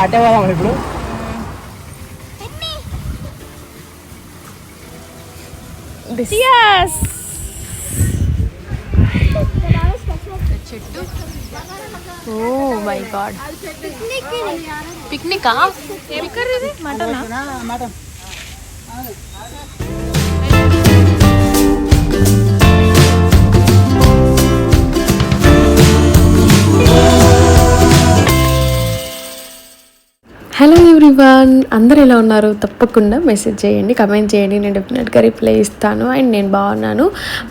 అటే పోదాం ఇప్పుడు. చెట్టు. ఓ మై గాడ్, పిక్నికా? ఏమి కర్రీ ఇది? మటనా? మటన్. హలో ఎవ్రీవన్, అందరు ఎలా ఉన్నారు? తప్పకుండా మెసేజ్ చేయండి, కమెంట్ చేయండి, నేను డెఫినెట్గా రిప్లై ఇస్తాను. అండ్ నేను బాగున్నాను.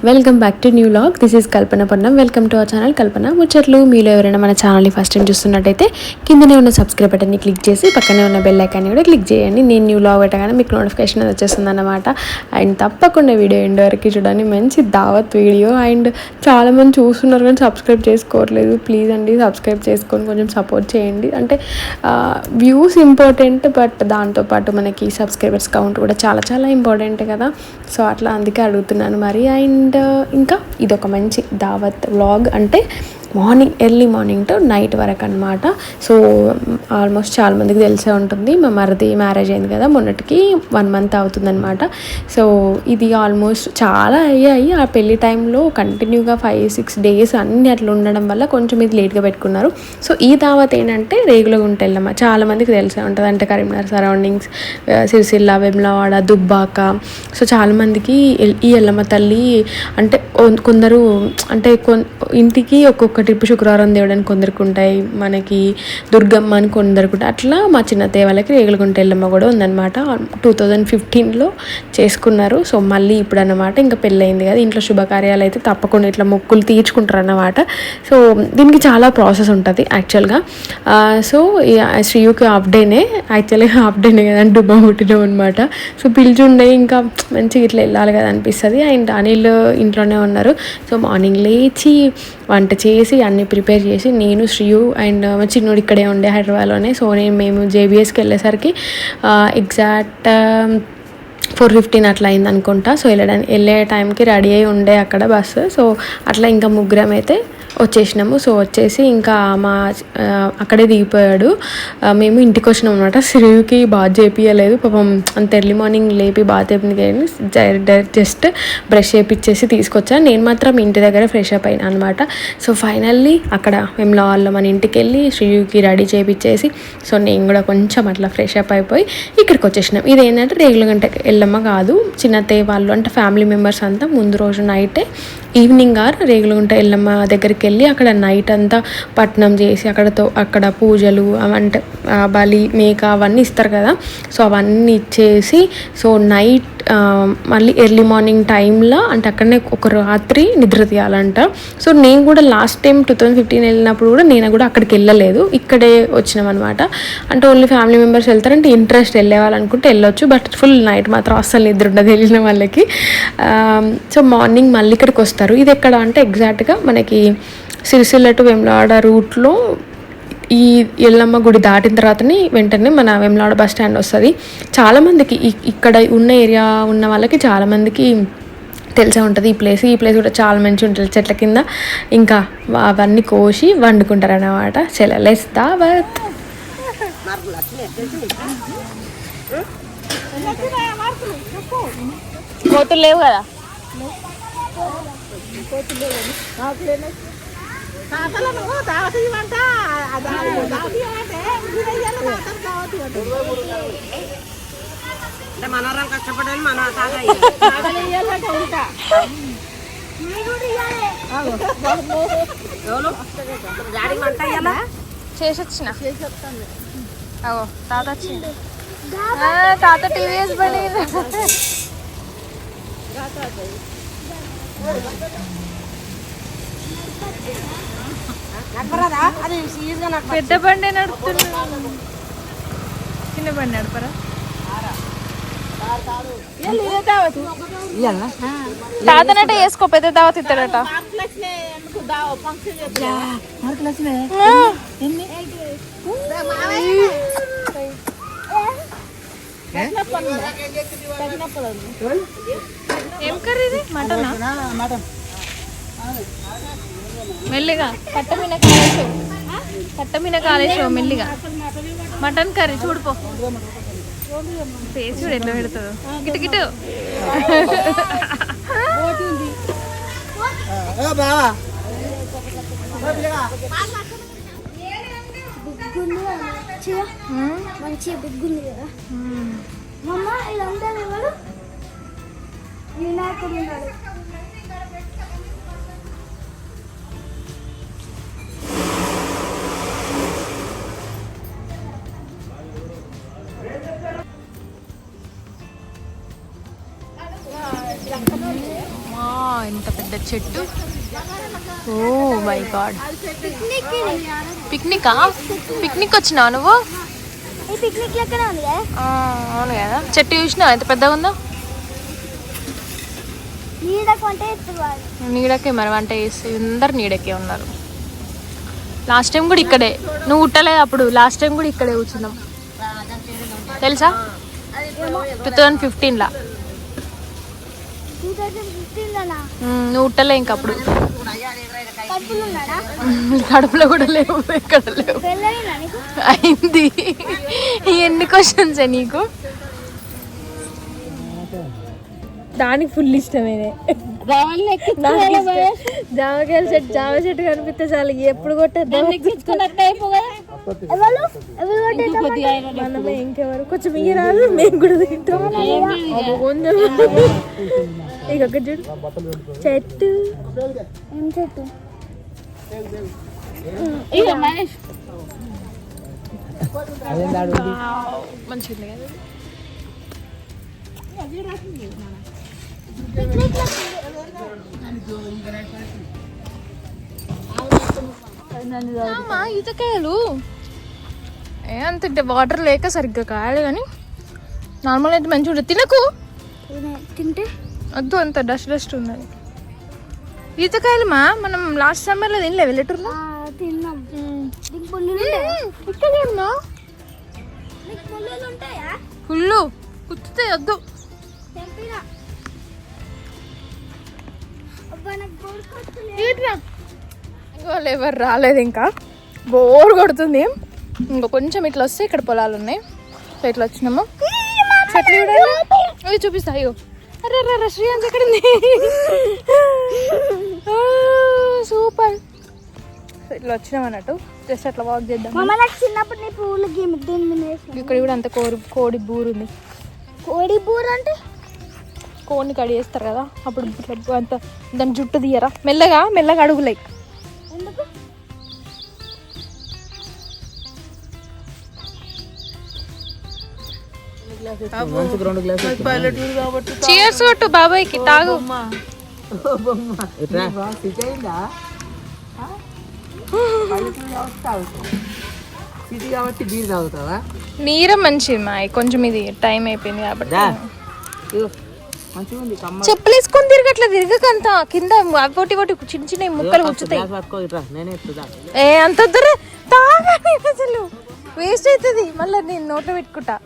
Welcome back to new vlog. This is Kalpana Ponnam. Welcome to our channel Kalpana ముచ్చట్లు. మీలో ఎవరైనా మన ఛానల్ని ఫస్ట్ టైం చూస్తున్నట్టయితే కిందనే ఉన్న సబ్స్క్రైబ్ బటన్ని క్లిక్ చేసి పక్కనే ఉన్న బెల్ ఐకాన్ని కూడా క్లిక్ చేయండి. నేను న్యూ వ్లాగ్ పెట్టగానే మీకు నోటిఫికేషన్ వచ్చేస్తుంది అన్నమాట. అండ్ తప్పకుండా వీడియో ఎండ్ వరకు చూడండి. మంచి దావత్ వీడియో. అండ్ చాలామంది చూస్తున్నారు కానీ సబ్స్క్రైబ్ చేసుకోవట్లేదు. ప్లీజ్ అండి, సబ్స్క్రైబ్ చేసుకొని కొంచెం సపోర్ట్ చేయండి. అంటే వ్యూస్ ఇంపార్టెంట్, బట్ దాంతోపాటు మనకి సబ్స్క్రైబర్స్ కౌంట్ కూడా చాలా చాలా ఇంపార్టెంట్ కదా. సో అట్లా అందుకే అడుగుతున్నాను మరి. అండ్ ఇంకా ఇదొక మంచి దావత్ వ్లాగ్. అంటే ఎర్లీ మార్నింగ్ టు నైట్ వరకు అనమాట. సో ఆల్మోస్ట్ చాలామందికి తెలిసే ఉంటుంది, మా మరిది మ్యారేజ్ అయింది కదా మొన్నటికి 1 month అవుతుందన్నమాట. సో ఇది ఆల్మోస్ట్ చాలా అయ్యాయి. ఆ పెళ్లి టైంలో కంటిన్యూగా 5-6 days అన్నీ అట్లా ఉండడం వల్ల కొంచెం ఇది లేట్గా పెట్టుకున్నారు. సో ఈ దావత్ ఏంటంటే రేగులగుంట ఎల్లమ్మ, చాలామందికి తెలిసే ఉంటుంది. అంటే కరీంనగర్ సరౌండింగ్స్, సిరిసిల్ల, వేములవాడ, దుబ్బాక. సో చాలామందికి ఈ ఎల్లమ్మ తల్లి అంటే కొందరు అంటే ఇంటికి ఒక్కొక్క ట్రిప్ శుక్రవారం దేవుడానికి కొందరికి ఉంటాయి, మనకి దుర్గమ్మ అని కొందరికి ఉంటాయి. అట్లా మా చిన్నత్తయ్య వాళ్ళకి రేగులగుంట ఎల్లమ్మ కూడా ఉందన్నమాట. 2015లో చేసుకున్నారు. సో మళ్ళీ ఇప్పుడు అన్నమాట ఇంకా పెళ్ళయింది కదా, ఇంట్లో శుభకార్యాలు అయితే తప్పకుండా ఇట్లా మొక్కులు తీర్చుకుంటారు అన్నమాట. సో దీనికి చాలా ప్రాసెస్ ఉంటుంది యాక్చువల్గా. సో శ్రీయుకి హాఫ్ డేనే, యాక్చువల్గా హాఫ్ డేనే కదా, డుబ్బా పుట్టినాం అనమాట. సో పిలిచుండే ఇంకా మంచిగా ఇట్లా వెళ్ళాలి కదా అనిపిస్తుంది. అండ్ అనిల్ ఇంట్లోనే ఉన్నారు. సో మార్నింగ్ లేచి వంట చేసి అన్నీ ప్రిపేర్ చేసి నేను, శ్రీయు అండ్ మా చిన్నోడు ఇక్కడే ఉండే హైదరాబాద్లోనే. సో మేము JBSకి వెళ్ళేసరికి ఎగ్జాక్ట్ 4:15 అట్లా అయింది అనుకుంటా. సో వెళ్ళే టైంకి రెడీ అయి ఉండే అక్కడ బస్సు. సో అట్లా ఇంకా ముగ్గురం అయితే వచ్చేసినాము. సో వచ్చేసి ఇంకా మా అక్కడే దిగిపోయాడు. మేము ఇంటికి వచ్చినాం అనమాట. శ్రీయుకి బాత్ చేయించలేదు పాపం, అంత ఎర్లీ మార్నింగ్ లేపి బాత్ చేయింది కానీ జస్ట్ బ్రష్ చేయించేసి తీసుకొచ్చాను. నేను మాత్రం ఇంటి దగ్గర ఫ్రెష్ అప్ అయినా అనమాట. సో ఫైనల్లీ అక్కడ వేములవాడలో మన ఇంటికి వెళ్ళి శ్రీయుకి రెడీ చేయించేసి, సో నేను కూడా కొంచెం అట్లా ఫ్రెష్ అప్ అయిపోయి ఇక్కడికి వచ్చేసినాం. ఇది ఏంటంటే రేగులగుంట ఎల్లమ్మ కాదు, చిన్నత్తయ్య వాళ్ళు అంటే ఫ్యామిలీ మెంబర్స్ అంతా ముందు రోజు నైటే ఈవినింగ్ రేగులగుంట ఎల్లమ్మ దగ్గరికి వెళ్ళి అక్కడ నైట్ అంతా పట్నం చేసి అక్కడ పూజలు అవంటే బలి మేక అవన్నీ ఇస్తారు కదా. సో అవన్నీ ఇచ్చేసి సో నైట్ మళ్ళీ ఎర్లీ మార్నింగ్ టైంలో అంటే అక్కడనే ఒక రాత్రి నిద్ర తీయాలంట. సో నేను కూడా లాస్ట్ టైం 2015 వెళ్ళినప్పుడు కూడా నేను కూడా అక్కడికి వెళ్ళలేదు, ఇక్కడే వచ్చినాం అనమాట. అంటే ఓన్లీ ఫ్యామిలీ మెంబర్స్ వెళ్తారంటే ఇంట్రెస్ట్ వెళ్ళే వాళ్ళు అనుకుంటే వెళ్ళొచ్చు, బట్ ఫుల్ నైట్ మాత్రం అస్సలు నిద్ర ఉండదు వెళ్ళిన వాళ్ళకి. సో మార్నింగ్ మళ్ళీ ఇక్కడికి వస్తారు. ఇది ఎక్కడ అంటే ఎగ్జాక్ట్గా మనకి సిరిసిల్ల టు వేములవాడ రూట్లో ఈ ఎల్లమ్మ గుడి దాటిన తర్వాతనే వెంటనే మన వేములవాడ బస్ స్టాండ్ వస్తుంది. చాలామందికి ఇక్కడ ఉన్న ఏరియా ఉన్న వాళ్ళకి చాలామందికి తెలిసే ఉంటుంది ఈ ప్లేస్ కూడా చాలా మంచిగా ఉంటుంది. చెట్ల కింద ఇంకా అవన్నీ కోసి వండుకుంటారు అన్నమాట. చలో లెట్స్ దావత్. కోతులు లేవు కదా. మనోరం కష్టపడాలి, మన చేసి వచ్చిన తాత వచ్చింది. తాత TVS బండి పెద్ద బండి నడుపుతున్నా, చిన్న బండి నడపరా? తాతనట వేసుకో, పెద్ద దావత్ ఇస్తాడట. ఏం కర్రీ ఇది? మటనా? మెల్లిగా పట్ట మీద కట్ట మీద కాలేసావు మెల్లిగా. మటన్ కర్రీ చూడుపో, ఫేస్ చూడు ఎట్లా పెడతావు. గిటు గిటు మంచిగా బిగ్గుంది కదా మమ్మ. ఇదంతా ఎవరు? వినాయకుడు ఉన్నాడు. ఎంత పెద్ద చెట్టు. Oh my God. పిక్నికా? పిక్నిక్ వచ్చినావు నువ్వు? ఈ పిక్నిక్ లెక్కనే ఉంది కదా. అవును కదా. చెట్టు చూసినావు ఎంత పెద్దగా ఉందో. నీడకు అంటే నీడకే మరి వంట చేసి అందరు నీడకే ఉన్నారు. లాస్ట్ టైం కూడా ఇక్కడే, నువ్వు ఉట్టలేదు అప్పుడు. లాస్ట్ టైం కూడా ఇక్కడే కూర్చున్నాం తెలుసా, 2015లా. నువ్వు ఉట్టలే ఇంకప్పుడు. కడుపులో కూడా లేవు, ఎక్కడ లేవు. అయింది. ఎన్ని క్వశ్చన్స్ నీకు? దానికి ఫుల్ ఇష్టమేనే. జామకాయల చెట్టు, జామ చెట్టు కనిపిస్తే చాలు ఎప్పుడు కొట్టేద్దాం. మనమే ఇంకెవరు కొంచెం ఇయ్య రాదు, మేము కూడా తింటాం. కొంచెం ఇక చూడు చెట్టు. ఏం చెట్టు? మంచిగా కదా. ఈతకాయలు అంత వాటర్ లేక సరిగ్గా కాయలు, కానీ నార్మల్ అయితే మంచిగా ఉంటుంది. తినకు, తింటే వద్దు, అంత డస్ట్ డస్ట్ ఉన్నది. ఈతకాయలు మనం లాస్ట్ సమ్మర్లో తినలే వెళ్ళేటూరులో. తిన్నాం. ఇక్కడ ఫుల్లు కుత్తే వద్దు. వాళ్ళు ఎవరు రాలేదు ఇంకా, బోర్ కొడుతుంది. ఇంకా కొంచెం ఇట్లా వస్తే ఇక్కడ పొలాలు ఉన్నాయి, సో ఇట్లా వచ్చినాము. చెట్లు అవి చూపిస్తా. అయ్యో అరే రే శ్రీయాన్స్ ఎక్కడ ఉంది? సూపర్. ఇట్లా వచ్చినాం అన్నట్టు, జస్ట్ అట్లా వాక్ చేద్దాం. చిన్నప్పుడు నీ పువ్వులు ఇక్కడ కూడా అంత కోడి బూరు ఉంది. కోడి బూరు అంటే కోడిని కడి చేస్తారు కదా, అప్పుడు ఇట్లా అంత దాని జుట్టు తీయరా, మెల్లగా మెల్లగా అడుగులై. చీర్స్ కొట్టు బాబాయ్కి, తాగు. నీరం మంచిది మా, కొంచెం ఇది టైం అయిపోయింది కాబట్టి. చెప్పులు వేసుకొని తిరగట్లా, తిరగకంత కింద ఒకటి ఒకటి చిన్న చిన్న ముక్కలు కూర్చుతాయి. అంత దూరం తాగని, అసలు వేస్ట్ అవుతుంది. మళ్ళీ నేను నోట్లో పెట్టుకుంటా.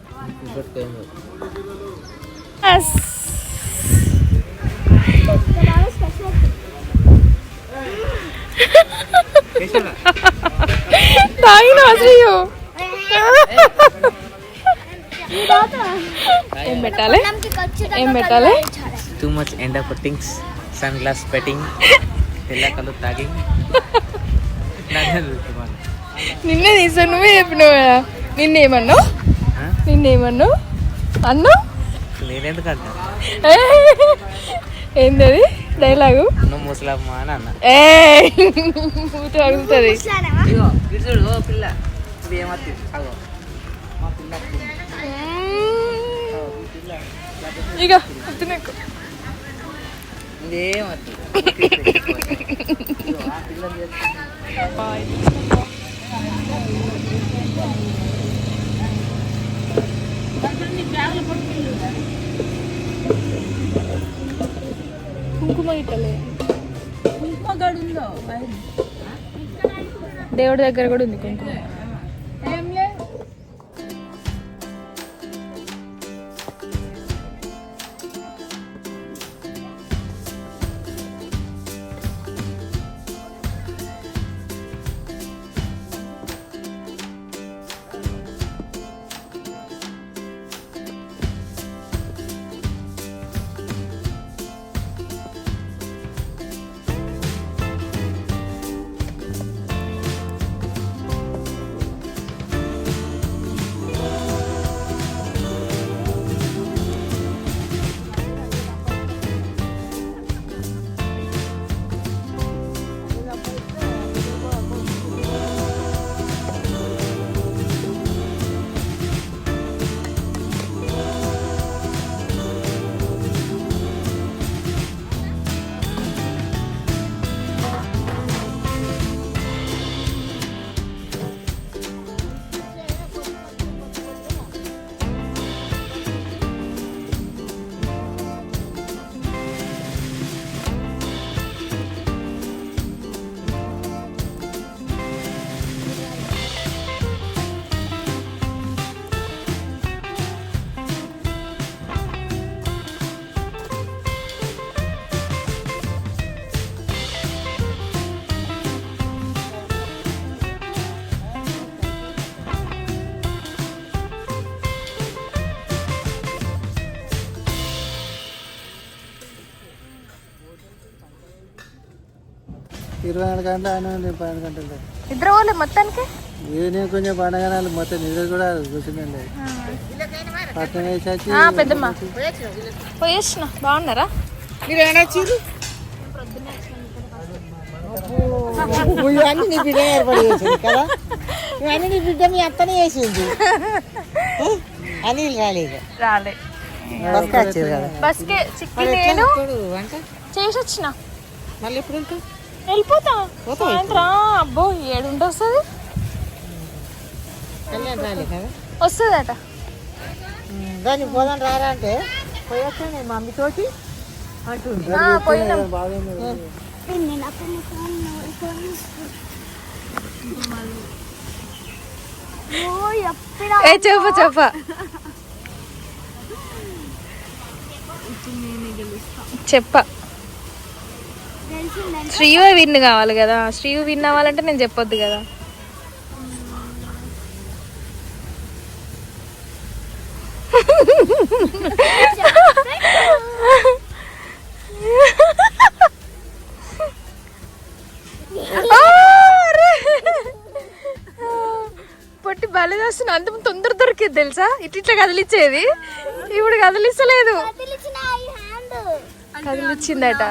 తాగిన అసలు ఏం పెట్టాలి, ఏం పెట్టాలి? Too much end of things, sun glass పెట్టింగ్, తెల్లకలు తాగింగ్. నిన్నే తీసా, నువ్వే చెప్పినావు కదా. నిన్నేమన్నావు? నిన్నేమన్నావు అన్నా? నేనెందుకంటా? ఏంది అది డైలాగు? నువ్వు ముసలమ్మ అని అన్నా. అడుగుతుంది. పిల్ల ఏమవుతుంది మా పిల్ల ఇక తినకు. కుంకుమ ఇట్టలే, దేవుడి దగ్గర కూడా ఉంది కుంకుమ. 24 గంటలు ఆయన 12 గంటలు ఇద్దరు వాళ్ళు మొత్తానికి నేను కొంచెం పండగనాలు మొత్తం నిద్ర కూడా కూర్చుందండి పట్టణం వేసి వచ్చి పెద్దమ్మ పోయేసిన బాగున్నారా మీరు ఏమైనా వచ్చి ఇవన్నీ నీ బిడ్డ ఏర్పాటు చేసింది కదా ఇవన్నీ నీ బిడ్డ మీ అత్తనే చేసింది అనిల్ రాలే బస్కి వచ్చారు కదా బస్కే చిక్కి నేను అంటే చేసి వచ్చిన మళ్ళీ ఎప్పుడు వెళ్తావు వెళ్ళిపోతా సాయంత్రం అబ్బో 7 వస్తుంది కళ్యాణ్ రాలే కదా వస్తుందట దాన్ని పోదాం రారా అంటే పోయొచ్చా నేను మమ్మీతోటి అంటుంది పోయినాం చెప్ప చెప్ప శ్రీయు విన్ కావాలి కదా శ్రీయు విన్ అవ్వాలంటే నేను చెప్పొద్దు కదా పొట్టి బలి చేస్తున్నా అంత తొందర దొరికేది తెలుసా ఇట్లా కదిలిచ్చేది ఇప్పుడు కదిలిస్తలేదు కదిలిచ్చిందట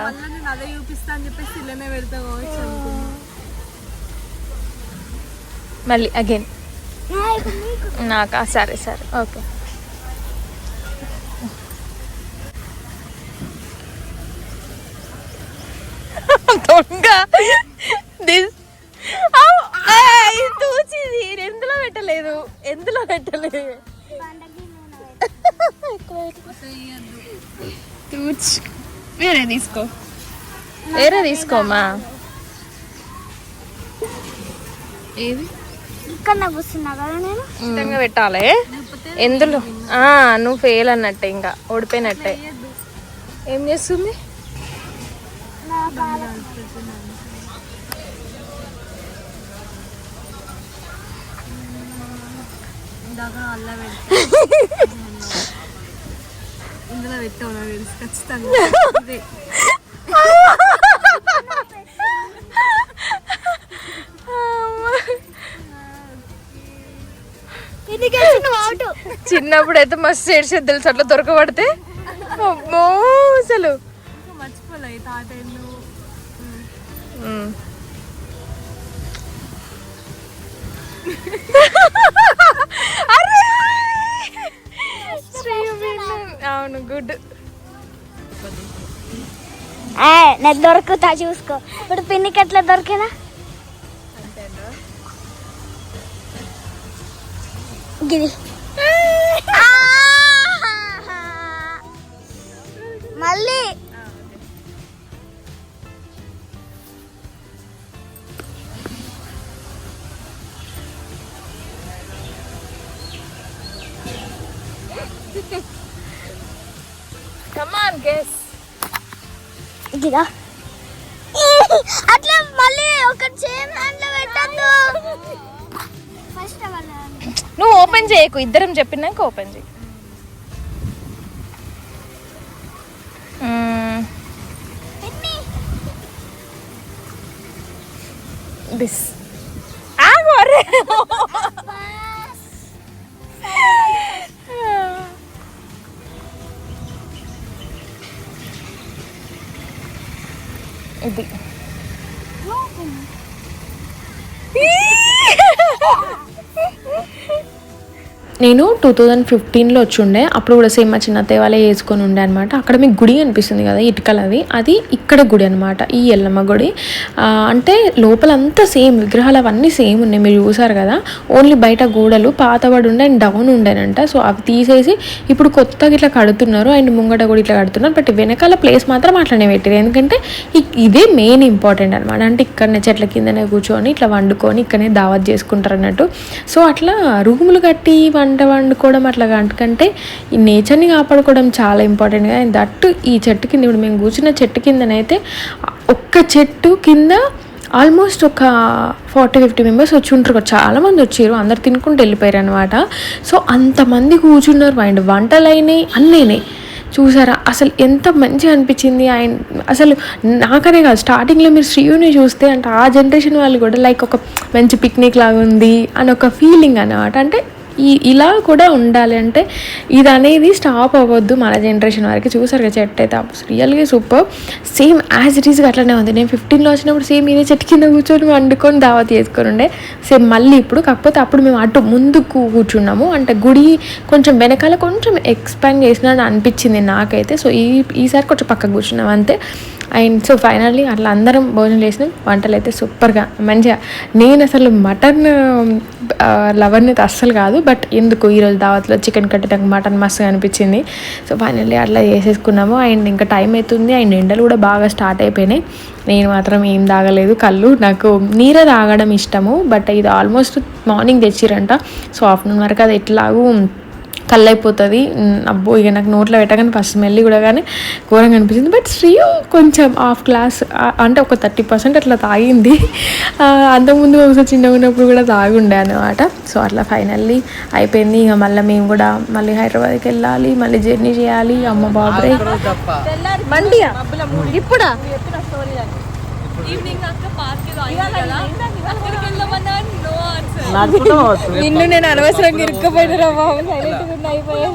మళ్ళీ అగైన్ నాకా సరే సరే ఓకే దొంగ తూచిది ఎందులో పెట్టలేదు తూచి వేరే తీసుకోమా ఏది ఇక్కడ కూర్చున్నా కదా నేను ఇష్టంగా పెట్టాలి ఎందులో నువ్వు ఫెయిల్ అన్నట్టే ఇంకా ఓడిపోయినట్టే ఏం చేస్తుంది ఇందులో పెట్టావు నాకు తెలుసు ఖచ్చితంగా చిన్నప్పుడు అయితే మస్తు ఏడ్చేది తెలుసు అట్లా దొరకబడితే అమ్మో అసలు మర్చిపోలే తాతయ్యలు అవును గుడ్ నాకు దొరుకుతా చూసుకో ఇప్పుడు పిన్నికి ఎట్లా దొరికినా గిది మళ్ళీ Come on, guess. గిదా అట్లా మళ్ళీ ఒక సేమ్ హ్యాండ్ లో పెట్టద్దు ఫస్ట్ నువ్వు ఓపెన్ చేయకు ఇద్దరం చెప్పినాక ఓపెన్ చేయి దిస్ ఆగు అరే ఇది నేను 2015లో వచ్చుండే అప్పుడు కూడా సేమ్ మా చిన్న అత్తయ్య వాళ్ళే వేసుకొని ఉండే అనమాట. అక్కడ మీకు గుడి అనిపిస్తుంది కదా ఇటుకలది, అది ఇక్కడ గుడి అనమాట, ఈ ఎల్లమ్మ గుడి. అంటే లోపలంతా సేమ్ విగ్రహాలు అవన్నీ సేమ్ ఉన్నాయి, మీరు చూసారు కదా. ఓన్లీ బయట గోడలు పాతబడి ఉండే అండ్ డౌన్ ఉండేనంట. సో అవి తీసేసి ఇప్పుడు కొత్తగా ఇట్లా కడుతున్నారు అండ్ ముంగట కూడా ఇట్లా కడుతున్నారు. బట్ వెనకాల ప్లేస్ మాత్రం అట్లనే పెట్టారు, ఎందుకంటే ఇదే మెయిన్ ఇంపార్టెంట్ అనమాట. అంటే ఇక్కడనే చెట్ల కిందనే కూర్చొని ఇట్లా వండుకొని ఇక్కడనే దావత్ చేసుకుంటారు అన్నట్టు. సో అట్లా రూములు కట్టి వంట వండుకోవడం అట్లా కంటే ఈ నేచర్ని కాపాడుకోవడం చాలా ఇంపార్టెంట్గా. దట్టు ఈ చెట్టు కింద ఇప్పుడు మేము కూర్చున్న చెట్టు కిందనైతే ఒక్క చెట్టు కింద ఆల్మోస్ట్ ఒక 40-50 మెంబర్స్ వచ్చి ఉంటారు, చాలామంది వచ్చారు, అందరు తినుకుంటూ వెళ్ళిపోయారు అనమాట. సో అంతమంది కూర్చున్నారు, అండ్ వంటలు అయినాయి, అన్నీ అయినాయి. చూసారా అసలు ఎంత మంచిగా అనిపించింది. ఆయన అసలు నాకనే కాదు, స్టార్టింగ్లో మీరు శ్రీయుని చూస్తే అంటే ఆ జనరేషన్ వాళ్ళు కూడా లైక్ ఒక మంచి పిక్నిక్ లాగా ఉంది అని ఒక ఫీలింగ్ అన్నమాట. అంటే ఇలా కూడా ఉండాలి, అంటే ఇది అనేది స్టాప్ అవ్వద్దు మన జనరేషన్ వరకు. చూసారు కదా చెట్టు అయితే రియల్గా సూపర్, సేమ్ యాజ్ ఇట్ ఈస్గా అట్లనే ఉంది. నేను 15లో వచ్చినప్పుడు సేమ్ ఇదే చెట్టు కింద కూర్చొని వండుకొని దావత్ చేసుకొని ఉండే సేమ్ మళ్ళీ ఇప్పుడు. కాకపోతే అప్పుడు మేము అటు ముందుకు కూర్చున్నాము, అంటే గుడి కొంచెం వెనకాల కొంచెం ఎక్స్పాండ్ చేసినట్టు అనిపించింది నాకైతే. సో ఈసారి కొంచెం పక్కకు కూర్చున్నాం అంతే. అండ్ సో ఫైనల్లీ అట్లా అందరం భోజనం చేసినాం. వంటలు అయితే సూపర్గా మంచిగా. నేను అసలు మటన్ లవర్ని అయితే అస్సలు కాదు, బట్ ఎందుకు ఈరోజు దావత్లో చికెన్ కట్టి నాకు మటన్ మస్తుగా అనిపించింది. సో ఫైనల్లీ అట్లా చేసేసుకున్నాము. అండ్ ఇంకా టైం అవుతుంది, అండ్ ఎండలు కూడా బాగా స్టార్ట్ అయిపోయినాయి. నేను మాత్రం ఏం తాగలేదు కళ్ళు, నాకు నీరే తాగడం ఇష్టము, బట్ ఇది ఆల్మోస్ట్ మార్నింగ్ తెచ్చిరంట. సో ఆఫ్టర్నూన్ వరకు అది ఎట్లాగూ కళ్ళు అయిపోతుంది. అబ్బో ఇక నాకు నోట్లో పెట్టగానే ఫస్ట్ స్మెల్ కూడా కానీ ఘోరంగా అనిపించింది. బట్ శ్రీయు కొంచెం హాఫ్ గ్లాస్ అంటే ఒక 30% అట్లా తాగింది. అంతకుముందు ఒకసారి చిన్నగా ఉన్నప్పుడు కూడా తాగుండే అనమాట. సో అట్లా ఫైనల్లీ అయిపోయింది. ఇక మళ్ళీ మేము కూడా మళ్ళీ హైదరాబాద్కి వెళ్ళాలి, మళ్ళీ జర్నీ చేయాలి. అమ్మ బాబరే మండియా ఇప్పుడా ఈవినింగ్ అక్క పార్క్ అక్కడికి వెళ్దామన్నా నో ఆన్సర్. నిన్ను నేను అనవసరంగా ఇరుక్కపోయినా బాబు, సైలెంట్గా ఉన్న అయిపోయాయి.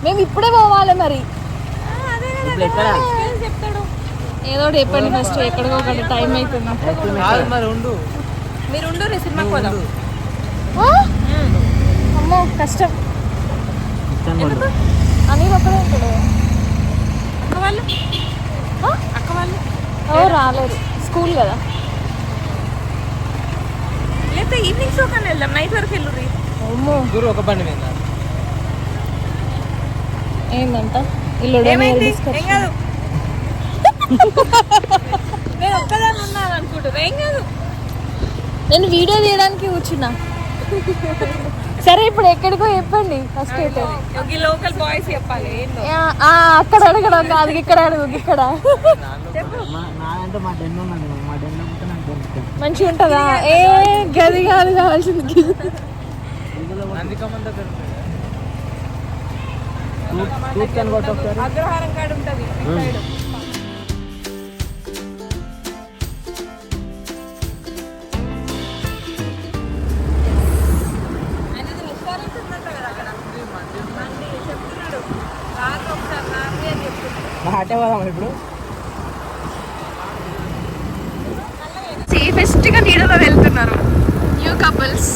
మేము ఇప్పుడే పోవాలి మరి. చెప్తాడు ఏదో ఒకటి చెప్పండి ఫస్ట్, ఎక్కడికో ఒకటి టైం అవుతుంది. మీరు ఉండు రే సినిమాకి పోదాం. అమ్మో కష్టం అని ఒక్కడే ఉంటాడు. అక్క వాళ్ళు రాలేదు, స్కూల్ కదా. లేకపోతే ఈవినింగ్ షో కానీ వెళ్దాం, నైట్ వరకు వెళ్ళుర్రి. అమ్మో ఒక బండి మీద ఏందంట ఇల్లు ఏమైంది? ఏం కాదు, నేను ఒక్కదాన్ని ఉన్నాను అనుకుంటున్నా. ఏం కాదు, నేను వీడియో తీయడానికి కూర్చున్నా. సరే ఇప్పుడు ఎక్కడికో చెప్పండి ఫస్ట్ అయితే. ఈ లోకల్ బాయ్స్ చెప్పాలి ఏందో. అక్కడ అడగడం కాదు, ఇక్కడ అడుగు. ఇక్కడ మా డెన్ ఉన్నది, మా డెన్ అమ్మితే నాకు తెలుస్తుంది. మంచిగా ఉంటుందా? ఏ గది కాదు కావాల్సింది. అగ్రహారం కాడ ఉంటది సైడ్. ఇప్పుడు సేఫెస్ట్ గా నీడలో వెళ్తున్నారు న్యూ కపుల్స్.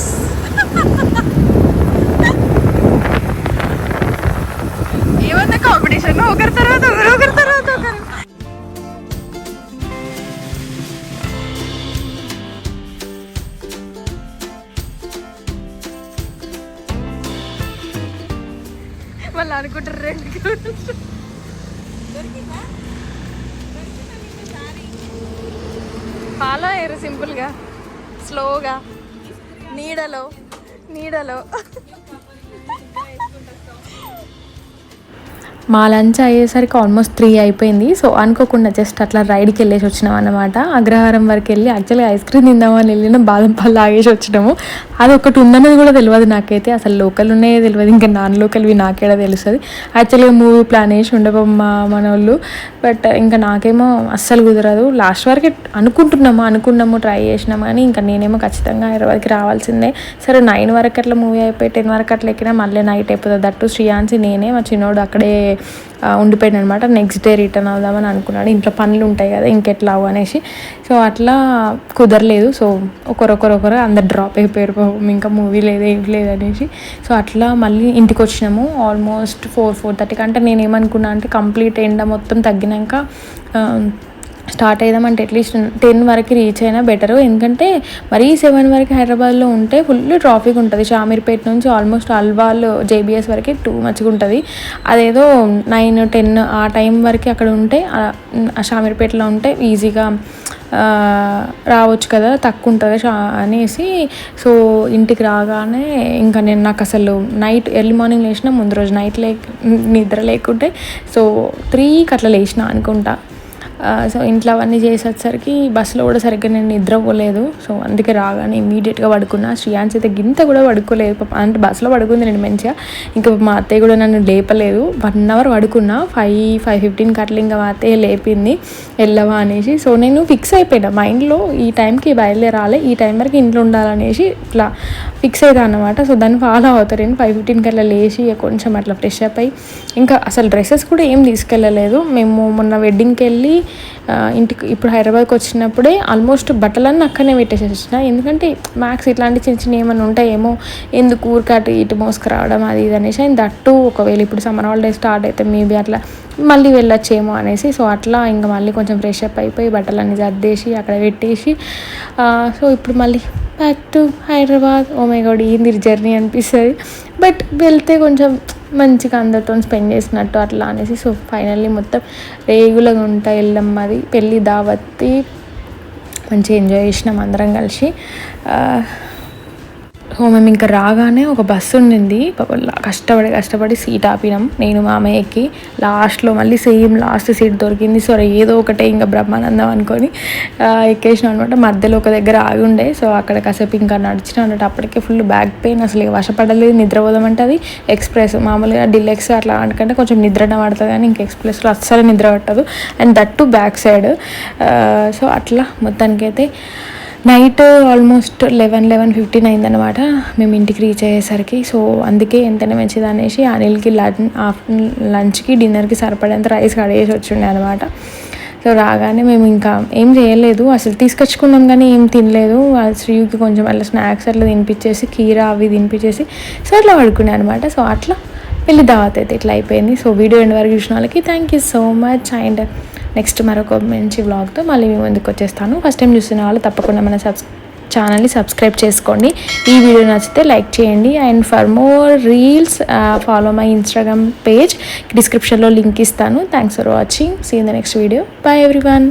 ఏమన్నా కాంపిటీషన్, ఒకరి తర్వాత ఒకరు, ఒకరి తర్వాత ఒకరు. వాళ్ళు అనుకుంటారు రెండు ఫాలో అయ్యారు సింపుల్గా, స్లోగా, నీడలో నీడలో. మా లంచ్ అయ్యేసరికి ఆల్మోస్ట్ 3 అయిపోయింది. సో అనుకోకుండా జస్ట్ అట్లా రైడ్కి వెళ్ళేసి వచ్చినాం అన్నమాట. అగ్రహారం వరకు వెళ్ళి యాక్చువల్గా ఐస్ క్రీమ్ తిందామని వెళ్ళిన బాదం పళ్ళు ఆగేసి వచ్చినాము. అది ఒకటి ఉందన్నది కూడా తెలియదు నాకైతే, అసలు లోకల్ ఉన్నాయో తెలియదు, ఇంకా నాన్ లోకల్వి నాకేడా తెలుస్తుంది. యాక్చువల్గా మూవీ ప్లాన్ వేసి ఉండబోమ్మా మన వాళ్ళు, బట్ ఇంకా నాకేమో అస్సలు కుదరదు. లాస్ట్ వరకు అనుకున్నాము ట్రై చేసినాము, కానీ ఇంకా నేనేమో ఖచ్చితంగా హైదరాబాద్కి రావాల్సిందే. సరే 9 వరకు అట్లా మూవీ అయిపోయి 10 వరకు అట్లా ఎక్కినా మళ్ళీ నైట్ అయిపోతుంది. దట్టు శ్రీయాన్సి నేనే, మా చిన్నోడు అక్కడే ఉండిపోయాడు అనమాట. నెక్స్ట్ డే రిటర్న్ అవుదామని అనుకున్నాడు, ఇంట్లో పనులు ఉంటాయి కదా ఇంకెట్లా అనేసి. సో అట్లా కుదరలేదు. సో ఒకరొకరు అందరు డ్రాప్ అయిపోయారు, ఇంకా మూవీ లేదు ఏం లేదు అనేసి. సో అట్లా మళ్ళీ ఇంటికి వచ్చినాము ఆల్మోస్ట్ 4-4:30. అంటే నేను ఏమనుకున్నా అంటే కంప్లీట్ ఎండ మొత్తం తగ్గినాక స్టార్ట్ అయిదామంటే అట్లీస్ట్ 10 వరకు రీచ్ అయినా బెటరు. ఎందుకంటే మరీ 7 వరకు హైదరాబాద్లో ఉంటే ఫుల్ ట్రాఫిక్ ఉంటుంది. షామీర్పేట నుంచి ఆల్మోస్ట్ అల్వాల్ జేబీఎస్ వరకు టూ మచ్గా ఉంటుంది. అదేదో 9-10 ఆ టైం వరకు అక్కడ ఉంటే, షామీర్పేటలో ఉంటే ఈజీగా రావచ్చు కదా, తక్కువ ఉంటుంది అనేసి. సో ఇంటికి రాగానే ఇంకా నాకు అసలు నైట్ ఎర్లీ మార్నింగ్ లేచిన, ముందు రోజు నైట్ నిద్ర లేకుంటే, సో 3కి అట్లా లేచిన అనుకుంటా. సో ఇంట్లో అవన్నీ చేసేసరికి బస్సులో కూడా సరిగ్గా నేను నిద్రపోలేదు. సో అందుకే రాగానే ఇమీడియట్గా పడుకున్నా. శ్రీయాన్స్ అయితే గింత కూడా పడుకోలేదు పాప, అంటే బస్సులో పడుకుంది నేను మంచిగా. ఇంకా మా అత్తయ్య కూడా నన్ను లేపలేదు. 1 అవర్ పడుకున్నా. 5:15కి అట్లా ఇంకా మా అత్తయ్య లేపింది వెళ్ళవా అనేసి. సో నేను ఫిక్స్ అయిపోయినా మైండ్లో ఈ టైంకి బయలుదేరాలి, ఈ టైం వరకు ఇంట్లో ఉండాలనేసి ఇట్లా ఫిక్స్ అవుతా అన్నమాట. సో దాన్ని ఫాలో అవుతారు. నేను 5:15కి అట్లా లేచి కొంచెం అట్లా ఫ్రెష్ అప్ అయ్యి ఇంకా అసలు డ్రెస్సెస్ కూడా ఏం తీసుకెళ్ళలేదు. మేము మొన్న వెడ్డింగ్కి వెళ్ళి ఇంటికి ఇప్పుడు హైదరాబాద్కి వచ్చినప్పుడే ఆల్మోస్ట్ బట్టలన్నీ అక్కడనే పెట్టేసేసిన. ఎందుకంటే మ్యాక్స్ ఇట్లాంటి చిన్న చిన్న ఏమైనా ఉంటాయేమో, ఎందుకు ఊరికటు ఇటు మోసుకురావడం అది ఇది అనేసి. అండ్ దట్టు ఒకవేళ ఇప్పుడు సమ్మర్ హాలిడేస్ స్టార్ట్ అయితే మేబీ అట్లా మళ్ళీ వెళ్ళొచ్చేమో అనేసి. సో అట్లా ఇంకా మళ్ళీ కొంచెం ఫ్రెష్ అప్ అయిపోయి బట్టలన్నీ సర్దేసి అక్కడ పెట్టేసి సో ఇప్పుడు మళ్ళీ back to Hyderabad. Oh my god ఏంది జర్నీ అనిపిస్తుంది, బట్ వెళ్తే కొంచెం మంచిగా అందరితో స్పెండ్ చేసినట్టు అట్లా అనేసి. సో ఫైనల్లీ మొత్తం రేగులగా ఉంటాయి వెళ్ళమ్మది పెళ్ళి దావత్తి మంచిగా ఎంజాయ్ చేసినాం అందరం కలిసి. సో మేము ఇంకా రాగానే ఒక బస్సు ఉండింది, కష్టపడి సీట్ ఆపినాం నేను మా అమ్మయ్యకి. లాస్ట్లో మళ్ళీ సేమ్ లాస్ట్ సీట్ దొరికింది. సో ఏదో ఒకటే ఇంకా బ్రహ్మానందం అనుకొని ఎక్కేసినాం అనమాట. మధ్యలో ఒక దగ్గర ఆగి ఉండే. సో అక్కడ కాసేపు ఇంకా నడిచిన అన్నట్టు. అప్పటికే ఫుల్ బ్యాక్ పెయిన్, అసలు వశపడలేదు. నిద్రపోదామంటే అది ఎక్స్ప్రెస్ మామూలుగా డిలెక్స్ అట్లా అనుకంటే కొంచెం నిద్రనే పడుతుంది, కానీ ఇంకా ఎక్స్ప్రెస్లో అస్సలు నిద్ర పట్టదు. And that to back side. So అట్లా మొత్తానికైతే నైట్ ఆల్మోస్ట్ 11:15 అయిందనమాట మేము ఇంటికి రీచ్ అయ్యేసరికి. సో అందుకే ఎంతైనా మంచిది అనేసి అనిల్కి లంచ్కి డిన్నర్కి సరిపడేంత రైస్ కడిగేసి వచ్చిండే అనమాట. సో రాగానే మేము ఇంకా ఏం చేయలేదు, అసలు తీసుకొచ్చుకున్నాం కానీ ఏం తినలేదు. శ్రీయుకి కొంచెం అట్లా స్నాక్స్ అట్లా తినిపించేసి కీరా అవి తినిపించేసి సో అట్లా పడుకునే అనమాట. సో అట్లా పెళ్ళి దావత్ అయితే ఇట్లా అయిపోయింది. సో వీడియో ఎండ్ వరకు చూసిన వాళ్ళకి thank you so much. And next మరొక మంచి వ్లాగ్తో మళ్ళీ మీ ముందుకు వచ్చేస్తాను. ఫస్ట్ టైం చూస్తున్న వాళ్ళు తప్పకుండా మన ఛానల్ని సబ్స్క్రైబ్ చేసుకోండి. ఈ వీడియో నచ్చితే లైక్ చేయండి. And for more reels follow my Instagram page, డిస్క్రిప్షన్లో లింక్ ఇస్తాను. Thanks for watching. See in the next video. Bye everyone.